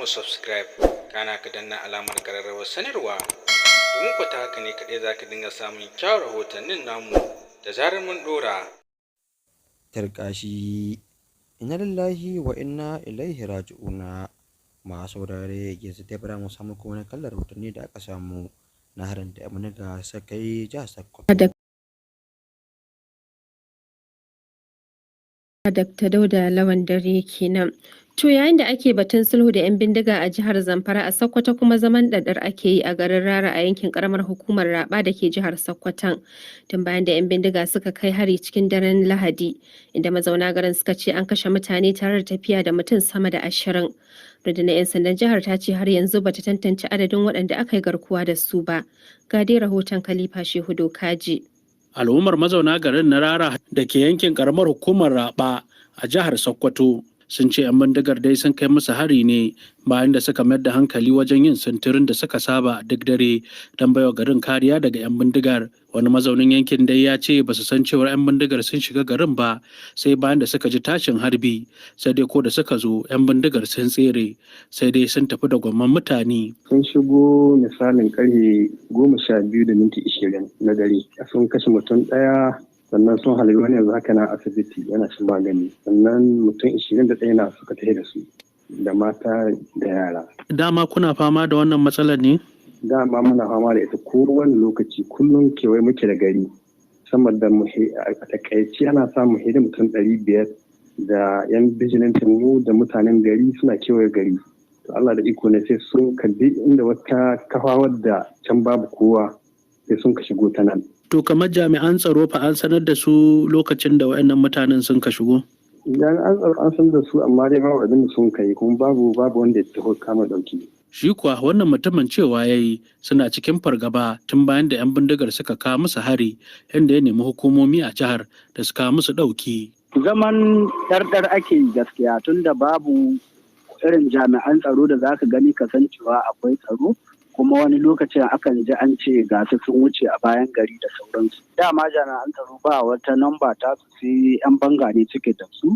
mu subscribe kana ka danna alamar ƙararrawar sanarwa domin ku ta haka ne kaɗai za ka dinga samun kyawun rahotannin namu da zarar mun ɗora. Tarkashi inna lillahi wa inna ilaihi raji'una. Masu saurare yanzu dai bara mu samu kuma wani kallar rahotanni da aka samu na harin da Amurka suka yi jihar Sokoto. Dr. Dauda Lawan Dare kenan. To yayin da ake batun sulhu da 'yan bindiga a jihar Zamfara a Sokoto kuma zaman ɗaɗɗar ake yi a garin Rara a yankin karamar hukumar Raba da ke jihar Sokoton. Tun bayan da 'yan bindiga suka kai hari cikin daren Lahadi, inda mazauna garin suka ce an kashe mutane tare da tafiya da mutum sama da 20. Rundunar 'yan sandan jihar ta ce har yanzu bata tantance adadin waɗanda aka yi garkuwa da su ba. Ga dai rahoton Khalifa Shehu Dokaji. Al'ummar mazauna garin na Rara da ke yankin karamar hukumar Raba a jihar Sokoto sun ce 'yan bindigar dai sun kai musu hari ne bayan da suka mayar da hankali wajen yin sintirin da suka saba duk dare don baiwa garin kariya daga 'yan bindigar. Wani mazaunin yankin dai ya ce ba su san cewar 'yan bindigar sun shiga garin ba sai bayan da suka ji tashin harbi, sai dai ko da suka zo 'yan bindigar sun tsere, sai dai sun tafi da gwamman mutane. Sun shigo misalin karfe 12:20 na dare, sun kashe mutum ɗaya, sannan sun halbi wani yanzu haka na asibiti yana cin magani, sannan mutum 21 na suka tafi da su da mata da yara. Dama kuna fama da wannan matsalar ne? Dama muna fama da ita kowane lokaci, kullum kewaye muke da gari, sama da a takaici ana samun hidin mutum 500 da yan bijilantin mu da mutanen gari suna kewaye gari. To Allah da iko ne sai sun kalli inda wata kafa wadda can babu kowa sai sun ka shigo ta nan. To kamar jami'an tsaro fa an sanar da su lokacin da waɗannan mutanen sun ka shigo? Jami'an tsaro an sanar da su amma dai babu abin da sun kai kuma babu wanda ya taho kama dauki. Shi kuwa wannan mutumin cewa ya yi suna cikin fargaba tun bayan da 'yan bindigar suka kawo musu hari, inda ya nemi hukumomi a jihar da su kawo musu ɗauki. Zaman ɗarɗar ake gaskiya tun da babu irin jami'an tsaro da za ka gani kasancewa akwai tsaro. Kuma wani lokacin akan ji an ce ga su sun wuce a bayan gari da sauransu. Dama jami'an tsaro ba wata namba ta su sai 'yan banga ne suke da su.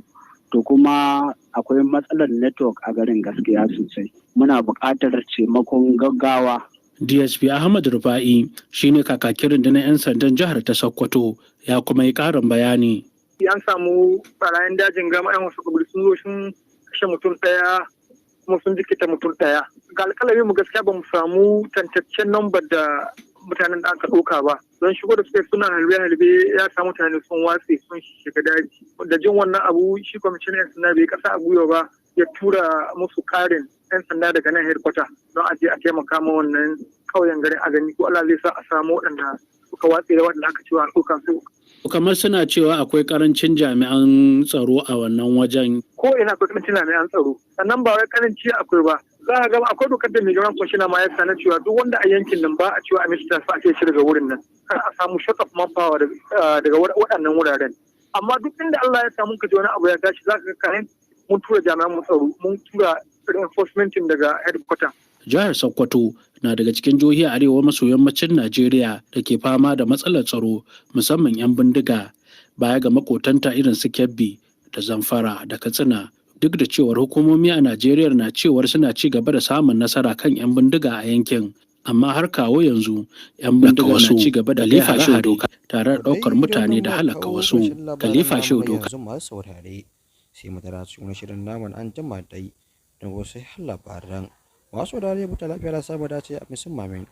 To kuma akwai matsalar network a garin gaskiya sosai. Muna buƙatar taimakon gaggawa. DSP Ahmad Rufa'i shine kakakin rundunar 'yan sandan jihar ta Sokoto, ya kuma yi ƙarin bayani. An samu ɓarayin dajin gama 'yan wasu kabiri sun zo sun kashe mutum ɗaya kuma sun jikita mutum ɗaya. Ga alƙalami mu gaskiya ba mu samu tantaccen lambar da mutanen da aka ɗauka ba. Don shigo da suka suna halbe-halbe ya sa mutane sun watse sun shiga daji. Da jin wannan abu shi kwamishinan 'yan sanda bai kasa a gwiwa ba ya tura musu ƙarin 'yan sanda daga nan headquarter don a je a taimaka ma wannan ƙauyen garin a gani ko Allah zai sa a samu waɗanda suka watse da waɗanda aka cewa ɗaukan su. Kamar suna cewa akwai karancin jami'an tsaro a wannan wajen. Ko ina akwai karancin jami'an tsaro, sannan ba wai karanci akwai ba. Za a gaba akwai dokar da mai gaban kwamishina ma ya na cewa duk wanda a yankin nan ba a cewa a mishi tafi a ce daga wurin nan. Kar a samu shut of manpower daga waɗannan wuraren. Amma duk inda Allah ya samu ka ji wani abu ya tashi za ka ga kayan mun tura jami'an tsaro, mun tura reinforcement daga headquarter. Jihar Sokoto na daga cikin jihohi a arewa maso yammacin Najeriya da ke fama da matsalar tsaro musamman 'yan bindiga, baya ga makotanta irin su Kebbi da Zamfara da Katsina. Duk da cewar hukumomi a Najeriya na cewar suna ci gaba da samun nasara kan 'yan bindiga a yankin, amma har kawo yanzu 'yan bindiga na ci gaba da kai hare-hare tare da ɗaukar mutane da halaka wasu. Khalifa Shehu Doka. Sai mu tara cikin shirin naman an jima dai don wasu labaran. Masu saurare mu ta lafiya da samu dace a musamman.